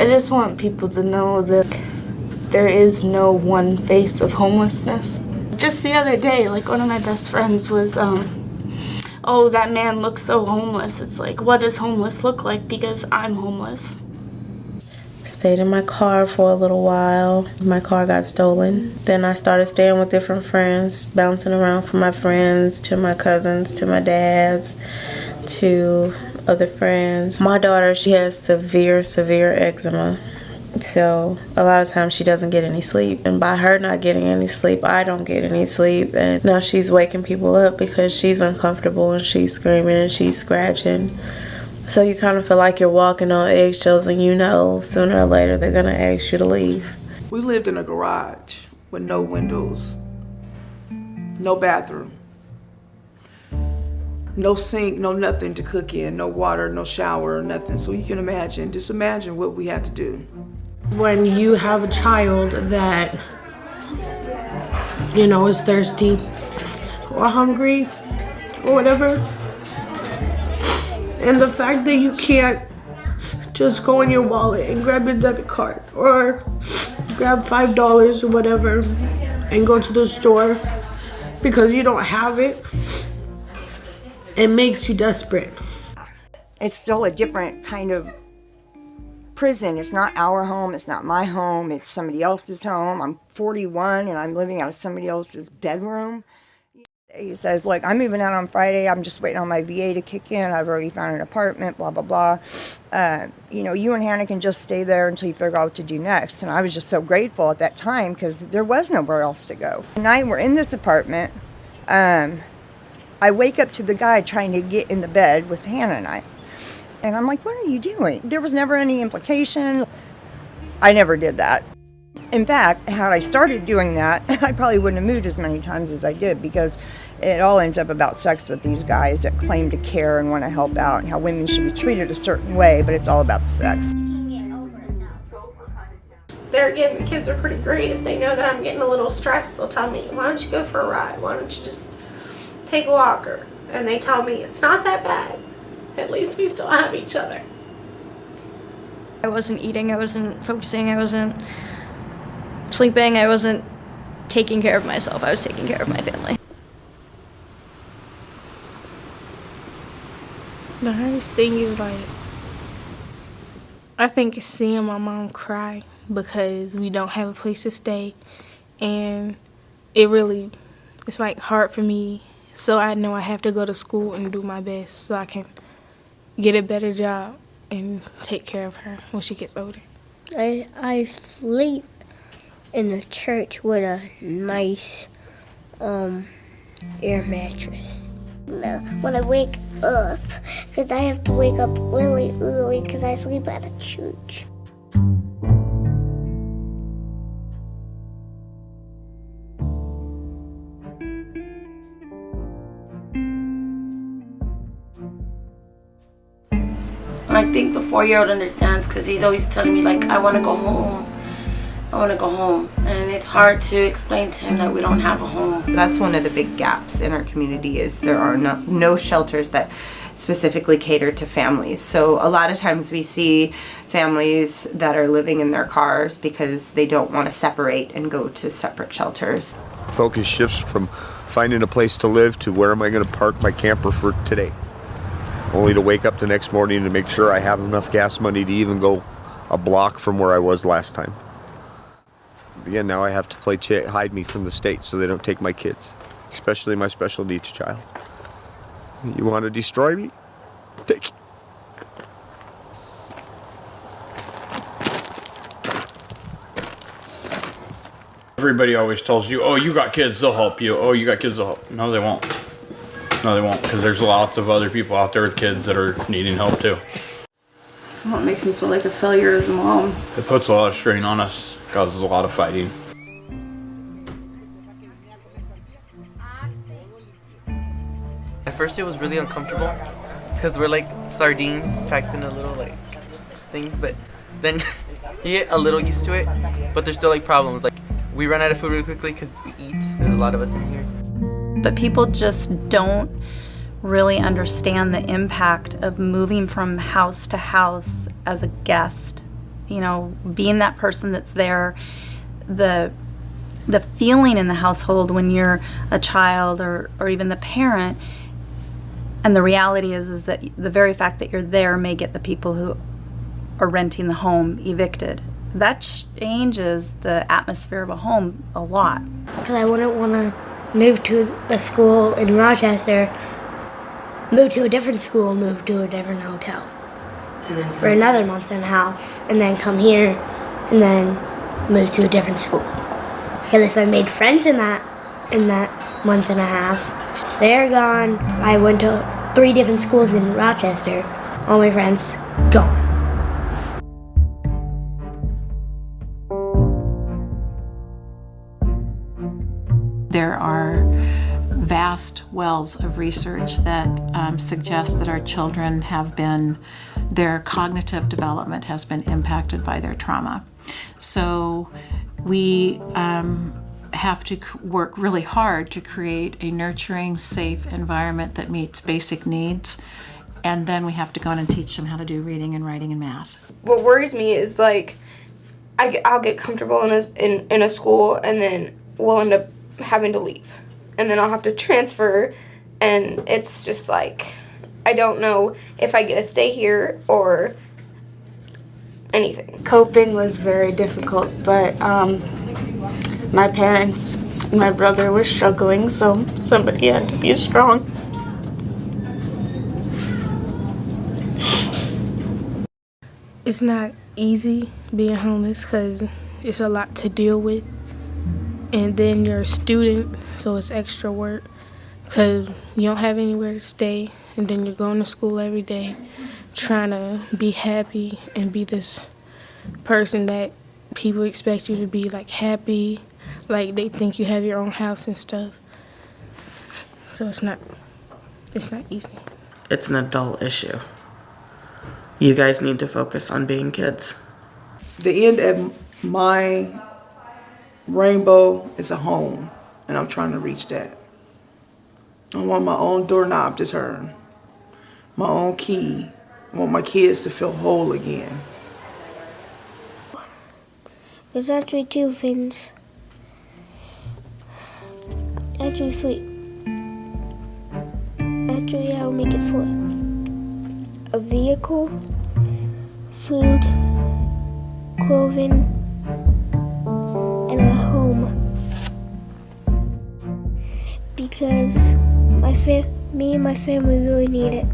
I just want people to know that there is no one face of homelessness. Just the other day, like, one of my best friends was, oh, that man looks so homeless. It's like, what does homeless look like? Because I'm homeless. Stayed in my car for a little while. My car got stolen. Then I started staying with different friends, bouncing around from my friends to my cousins to my dads to other friends. My daughter, she has severe eczema. So a lot of times she doesn't get any sleep. And by her not getting any sleep, I don't get any sleep. And now she's waking people up because she's uncomfortable and she's screaming and she's scratching. So you kind of feel like you're walking on eggshells, and you know sooner or later they're going to ask you to leave. We lived in a garage with no windows, no bathroom, no sink, no nothing to cook in, no water, no shower, nothing. So you can imagine, just imagine what we had to do. When you have a child that, you know, is thirsty or hungry or whatever, and the fact that you can't just go in your wallet and grab your debit card or grab $5 or whatever and go to the store because you don't have it, it makes you desperate. It's still a different kind of prison. It's not our home, it's not my home, it's somebody else's home. I'm 41 and I'm living out of somebody else's bedroom. He says, look, I'm moving out on Friday, I'm just waiting on my VA to kick in, I've already found an apartment, blah, blah, blah. You know, you and Hannah can just stay there until you figure out what to do next. And I was just so grateful at that time because there was nowhere else to go. Tonight we're in this apartment. I wake up to the guy trying to get in the bed with Hannah and I. And I'm like, what are you doing? There was never any implication. I never did that. In fact, had I started doing that, I probably wouldn't have moved as many times as I did, because it all ends up about sex with these guys that claim to care and want to help out and how women should be treated a certain way, but it's all about the sex. The kids are pretty great. If they know that I'm getting a little stressed, they'll tell me, why don't you go for a ride? Why don't you just take a walker? And they tell me, it's not that bad. At least we still have each other. I wasn't eating, I wasn't focusing, I wasn't sleeping, I wasn't taking care of myself, I was taking care of my family. The hardest thing is, like, I think it's seeing my mom cry because we don't have a place to stay, and it's like hard for me, so I know I have to go to school and do my best so I can get a better job and take care of her when she gets older. I sleep in the church with a nice air mattress. When I wake up, because I have to wake up really early because I sleep at a church. I think the 4-year-old understands because he's always telling me, like, I want to go home. I want to go home. And it's hard to explain to him that we don't have a home. That's one of the big gaps in our community, is there are no shelters that specifically cater to families. So a lot of times we see families that are living in their cars because they don't want to separate and go to separate shelters. Focus shifts from finding a place to live to where am I going to park my camper for today. Only to wake up the next morning to make sure I have enough gas money to even go a block from where I was last time. Again, now I have to play hide me from the state so they don't take my kids, especially my special needs child. You want to destroy me? Take it. Everybody always tells you, oh, you got kids, they'll help you. Oh, you got kids, they'll help. No, they won't. No, they won't, because there's lots of other people out there with kids that are needing help too. Well, it makes me feel like a failure as a mom. It puts a lot of strain on us, causes a lot of fighting. At first it was really uncomfortable, because we're like sardines packed in a little like thing, but then you get a little used to it, but there's still like problems. Like, we run out of food really quickly because we eat. There's a lot of us in here. But people just don't really understand the impact of moving from house to house as a guest you know, being that person that's there, the feeling in the household when you're a child or even the parent. And the reality is that the very fact that you're there may get the people who are renting the home evicted. That changes the atmosphere of a home a lot. Because I wouldn't want to move to a school in Rochester, move to a different school, move to a different hotel for another month and a half, and then come here and then move to a different school. Because if I made friends in that month and a half, they're gone. I went to 3 different schools in Rochester. All my friends gone. There are vast wells of research that suggest that our children their cognitive development has been impacted by their trauma. So we have to work really hard to create a nurturing, safe environment that meets basic needs, and then we have to go in and teach them how to do reading and writing and math. What worries me is like I'll get comfortable in a school, and then we'll end up having to leave, and then I'll have to transfer, and it's just like I don't know if I get to stay here or anything. Coping was very difficult, but my parents and my brother were struggling, so somebody had to be strong. It's not easy being homeless because it's a lot to deal with. And then you're a student, so it's extra work because you don't have anywhere to stay. And then you're going to school every day trying to be happy and be this person that people expect you to be, like happy, like they think you have your own house and stuff. So it's not easy. It's an adult issue. You guys need to focus on being kids. The end of my rainbow is a home, and I'm trying to reach that. I want my own doorknob to turn, my own key. I want my kids to feel whole again. There's actually 2 things. Actually 3. Actually, I'll make it 4. A vehicle, food, clothing, and a home. Because me and my family really need it.